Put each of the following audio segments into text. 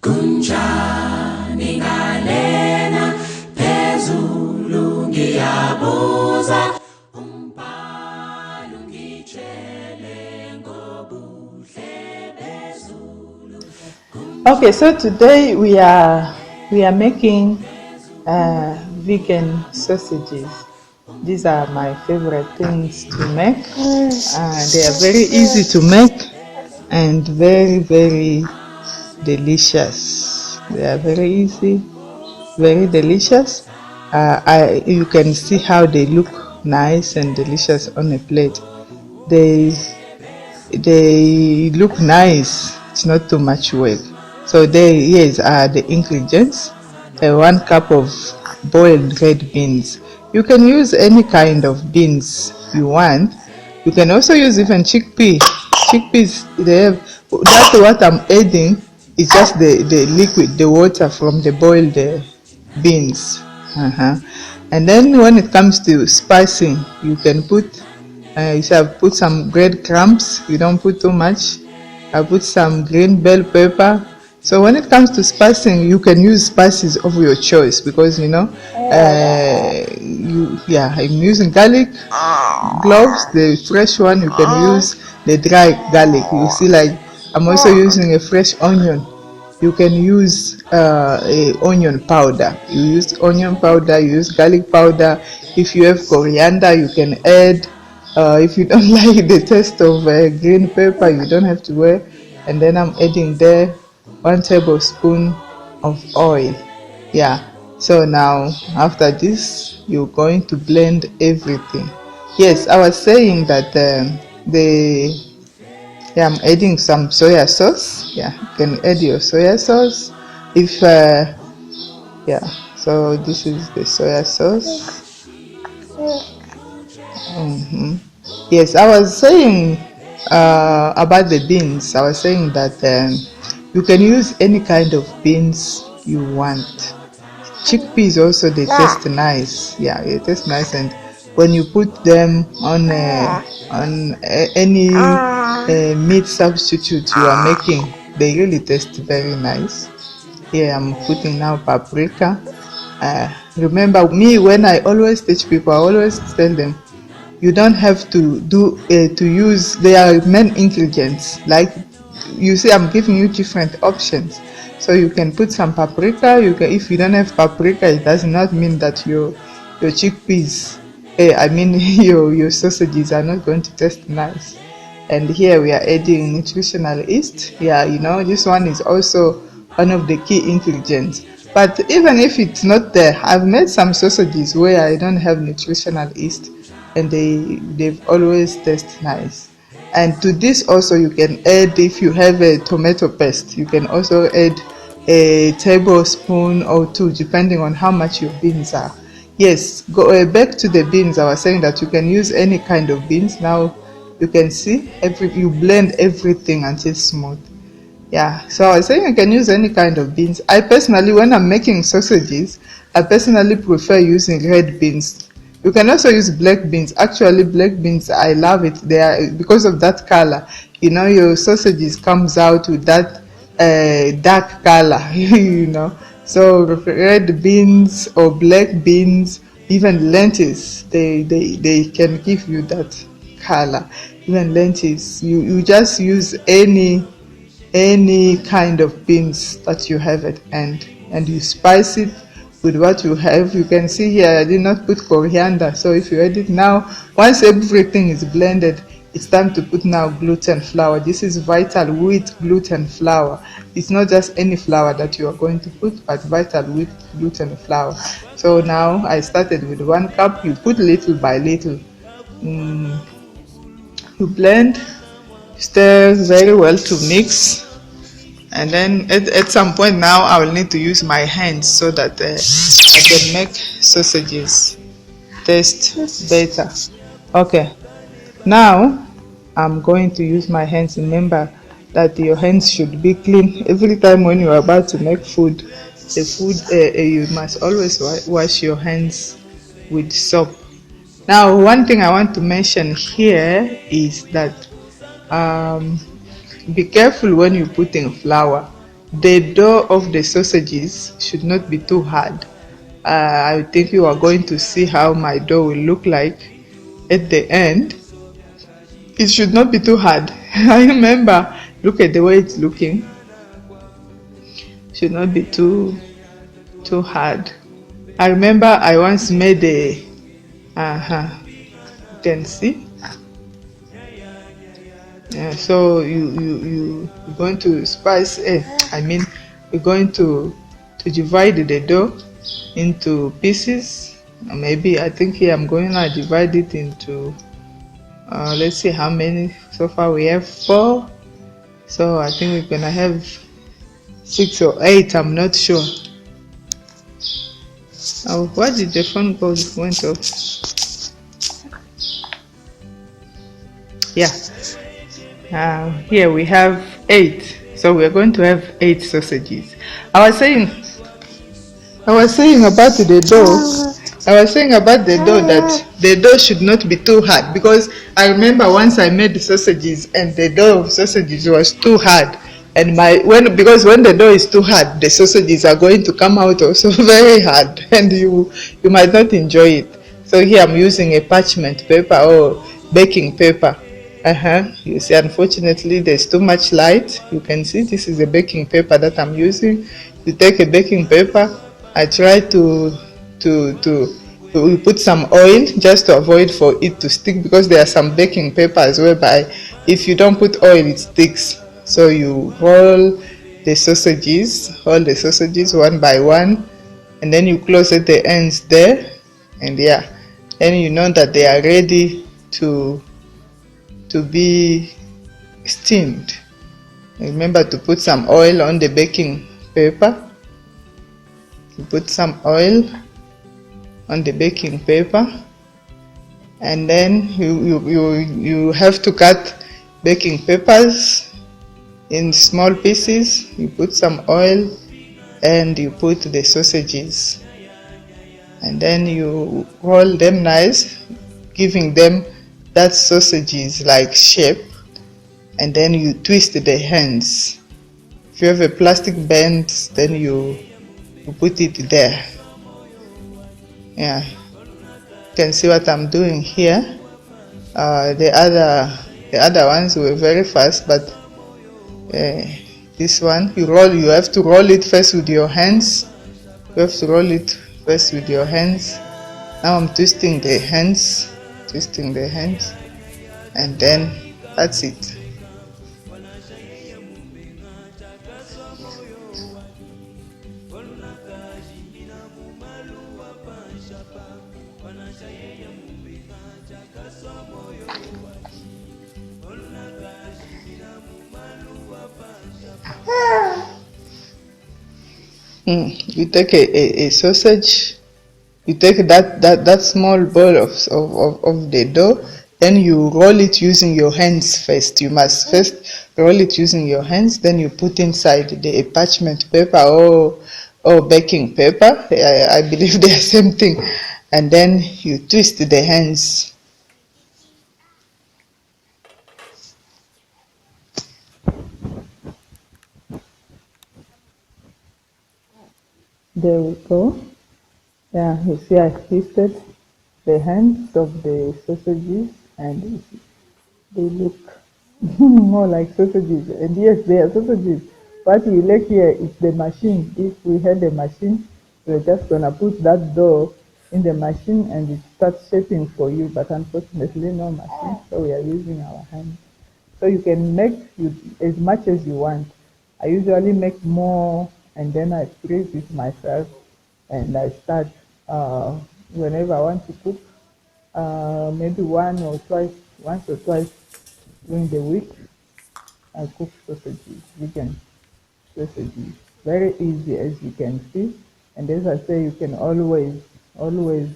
Kunjani ngalena phezulu ngiyabuza umbhalo ngitshele ngobuhle bezulu. Okay, so today we are making vegan sausages. These are my favorite things to make. They are very easy to make and very, very delicious. They are very easy, very delicious. You can see how they look nice and delicious on a plate. They look nice. It's not too much work. So here are the ingredients. 1 cup of boiled red beans. You can use any kind of beans you want. You can also use even chickpea. Chickpeas, that's what I'm adding. It's just the liquid, the water from the boiled beans. And then when it comes to spicing, you can put put some breadcrumbs. You don't put too much. I put some green bell pepper. So when it comes to spicing, you can use spices of your choice because I'm using garlic cloves, the fresh one. You can use the dry garlic. You see, like I'm also using a fresh onion. You can use a onion powder. You use onion powder. You use garlic powder. If you have coriander, you can add. If you don't like the taste of green pepper, you don't have to wear. And then I'm adding there 1 tablespoon of oil. So now after this, you're going to blend everything. Yes, I was saying that I'm adding some soya sauce. You can add your soya sauce. So this is the soya sauce. Yes, I was saying about the beans. I was saying that you can use any kind of beans you want. Chickpeas also, they taste nice. They taste nice, and when you put them on any meat substitute you are making, they really taste very nice. Here I'm putting now paprika. Remember me, when I always teach people, I always tell them you don't have to use their main ingredients. Like you see, I'm giving you different options. So you can put some paprika. If you don't have paprika, it does not mean that your chickpeas, your sausages are not going to taste nice. And here we are adding nutritional yeast. This one is also one of the key ingredients. But even if it's not there, I've made some sausages where I don't have nutritional yeast, and they've always taste nice. And to this also you can add, if you have a tomato paste, you can also add a tablespoon or 2 depending on how much your beans are. Yes, go back to the beans. I was saying that you can use any kind of beans. Now you can see you blend everything until smooth. So I was saying you can use any kind of beans. I personally, when I'm making sausages, I personally prefer using red beans. You can also use black beans. Actually, black beans, I love it. They are, because of that color. Your sausages comes out with that dark color. So red beans or black beans, even lentils, they can give you that color. Even lentils, you just use any kind of beans that you have at hand, and you spice it with what you have. You can see here I did not put coriander, so if you add it now, once everything is blended, it's time to put now gluten flour. This is Vital Wheat gluten flour. It's not just any flour that you are going to put, but Vital Wheat gluten flour. So now I started with 1 cup. You put little by little. You blend, stir very well to mix. And then at some point now I will need to use my hands so that I can make sausages taste better. Okay, now I'm going to use my hands. Remember that your hands should be clean. Every time when you are about to make food, you must always wash your hands with soap. Now, one thing I want to mention here is that be careful when you're putting flour. the dough of the sausages should not be too hard. I think you are going to see how my dough will look like at the end. It should not be too hard. I remember, look at the way it's looking. Should not be too hard. I remember I once made a you can see. Yeah, so you're going to spice I mean you're going to divide the dough into pieces. Maybe I think here I'm going to divide it into let's see how many. So far we have 4, so I think we're gonna have 6 or 8, I'm not sure. Oh, why did the phone call went off? Yeah, here we have 8, so we're going to have 8 sausages. I was saying about the dough. I was saying about the dough that the dough should not be too hard, because I remember once I made the sausages and the dough of sausages was too hard, and because when the dough is too hard, the sausages are going to come out also very hard, and you might not enjoy it. So here I'm using a parchment paper or baking paper. You see, unfortunately there's too much light. You can see this is a baking paper that I'm using. You take a baking paper. I try we put some oil just to avoid for it to stick, because there are some baking papers whereby if you don't put oil it sticks. So you roll the sausages one by one, and then you close at the ends there, and yeah, then you know that they are ready to be steamed. Remember to put some oil on the baking paper. You put some oil on the baking paper, and then you have to cut baking papers in small pieces. You put some oil and you put the sausages, and then you roll them nice, giving them that sausages like shape, and then you twist the hands. If you have a plastic band, then you put it there. Yeah, you can see what I'm doing here. The other ones were very fast, but this one you have to roll it first with your hands. Now I'm twisting the hands, and then that's it. You take a sausage, you take that small ball of the dough, then you roll it using your hands first. You must first roll it using your hands, then you put inside the parchment paper or baking paper. I believe they are same thing, and then you twist the hands. There we go. Yeah, you see I twisted the hands of the sausages, and they look more like sausages. And yes, they are sausages. What we lack here is the machine. If we had a machine, we're just gonna put that dough in the machine and it starts shaping for you. But unfortunately, no machine, so we are using our hands. So you can make as much as you want. I usually make more, and then I freeze it myself, and I start whenever I want to cook, maybe once or twice during the week. I cook sausages, vegan sausages. Very easy, as you can see. And as I say, you can always use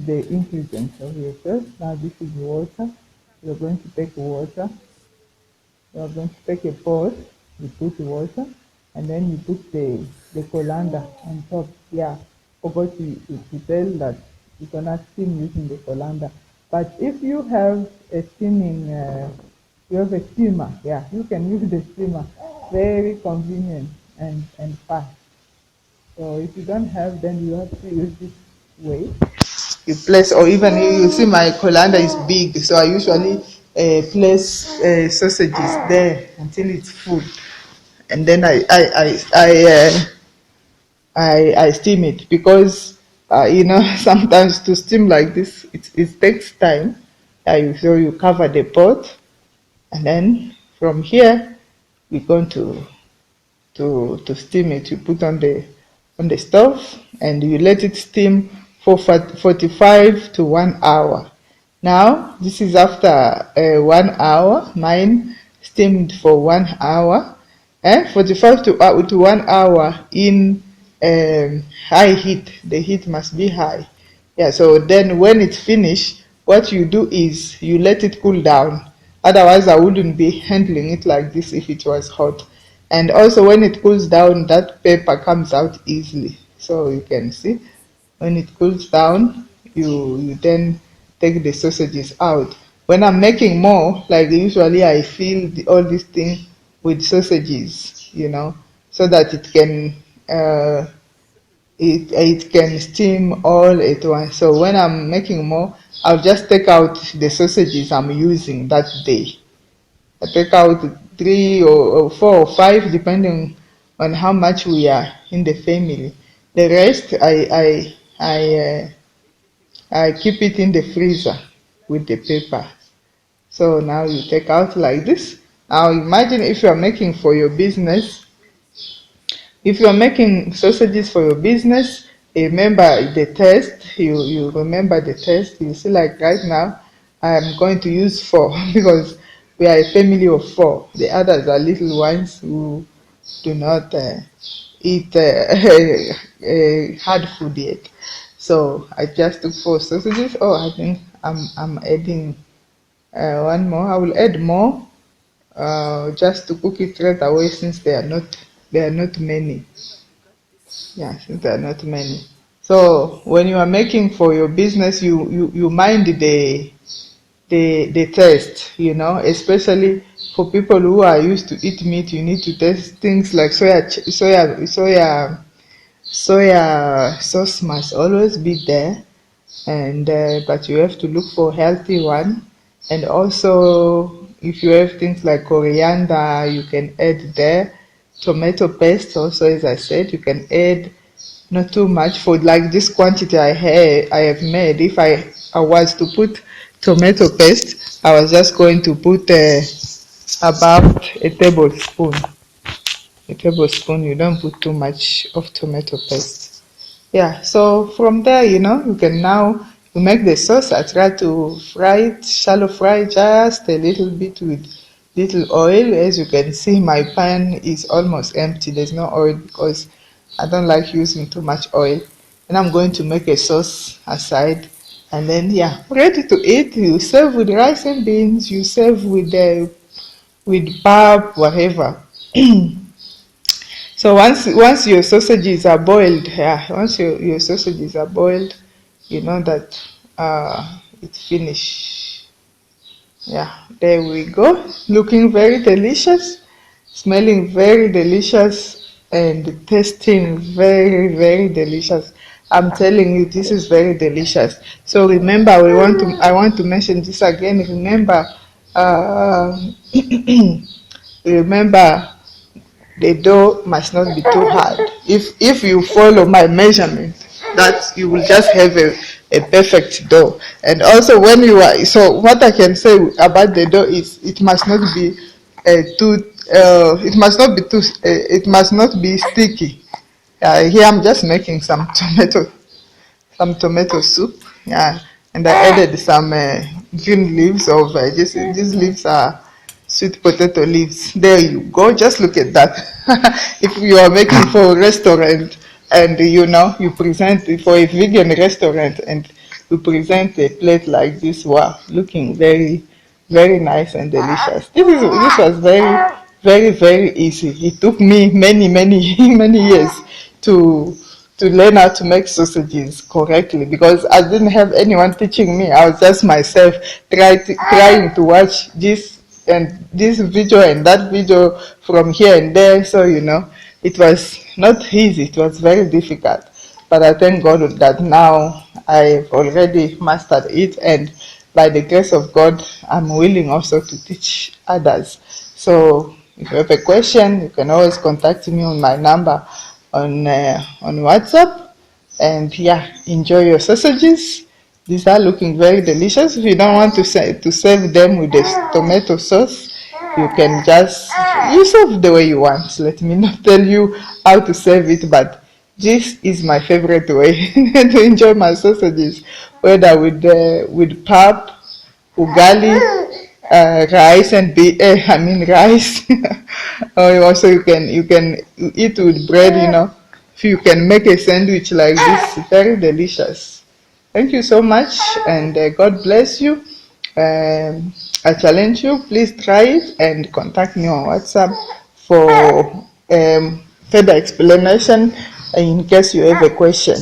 the ingredients of yourself. Now this is water. You're going to take water. You're going to take a pot. You put water, and then you put the colander on top. Yeah, forgot to tell that you're gonna steam using the colander. But if you have a steaming, you have a steamer. Yeah, you can use the steamer. very convenient and fast. So if you don't have, then you have to use this way. You place, or even you see my colander is big, so I usually place sausages there until it's full, and then I steam it, because sometimes to steam like this it takes time. So you cover the pot, and then from here we're going to steam it. You put on the stove, and you let it steam for 45 to 1 hour. Now this is after 1 hour. Mine steamed for 1 hour, and 45 to 1 hour in high heat. The heat must be high. Yeah, so then when it's finished, what you do is you let it cool down. Otherwise, I wouldn't be handling it like this if it was hot. And also, when it cools down, that paper comes out easily. So you can see, when it cools down, you then take the sausages out. When I'm making more, like usually I fill all these things with sausages, so that it can steam all at once. So when I'm making more, I'll just take out the sausages I'm using that day. I take out 3 or 4 or 5, depending on how much we are in the family. The rest, I keep it in the freezer with the paper. So now you take out like this. Now imagine if you are making for your business. If you are making sausages for your business, remember the test. You remember the test. You see, like right now, I am going to use 4 because we are a family of 4. The others are little ones who do not eat hard food yet. So I just took 4 sausages. Oh, I think I'm adding one more. I will add more just to cook it right away, since they are not many. Yeah, since there are not many. So when you are making for your business, you mind the taste, especially for people who are used to eat meat. You need to taste things like soya sauce must always be there, and but you have to look for healthy one. And also, if you have things like coriander, you can add there. Tomato paste also, as I said, you can add, not too much. For like this quantity I have made, if I was to put tomato paste, I was just going to put about a tablespoon. A tablespoon. You don't put too much of tomato paste. Yeah, so from there, you can now you make the sauce. I try to fry it, shallow fry, just a little bit with little oil. As you can see, my pan is almost empty. There's no oil because I don't like using too much oil. And I'm going to make a sauce aside. And then, yeah, ready to eat. You serve with rice and beans. You serve with pap, whatever. So once your sausages are boiled, yeah, once your sausages are boiled, you know that it's finished. Yeah, there we go. Looking very delicious, smelling very delicious, and tasting very, very delicious. I'm telling you, this is very delicious. So remember, I want to mention this again. Remember, uh, remember, the dough must not be too hard. If you follow my measurement, that you will just have a perfect dough. And also, when you are, so what I can say about the dough is it must not be it must not be sticky. Here I'm just making some tomato soup. Yeah, and I added some green leaves of these leaves are sweet potato leaves. There you go. Just look at that. If you are making for a restaurant, and you present it for a vegan restaurant, and you present a plate like this, wow, looking very, very nice and delicious. This was very, very, very easy. It took me many, many, many years to learn how to make sausages correctly, because I didn't have anyone teaching me. I was just myself trying to watch this and this video and that video from here and there. So it was not easy. It was very difficult. But I thank God that now I've already mastered it, and by the grace of God, I'm willing also to teach others. So if you have a question, you can always contact me on my number on WhatsApp. And yeah, enjoy your sausages. These are looking very delicious. If you don't want to serve them with the tomato sauce, you can just serve the way you want. Let me not tell you how to serve it, but this is my favorite way to enjoy my sausages, whether with pap, ugali, rice and rice. Or also you can eat with bread. If you can make a sandwich like this, very delicious. Thank you so much, and God bless you. I challenge you, please try it and contact me on WhatsApp for further explanation in case you have a question.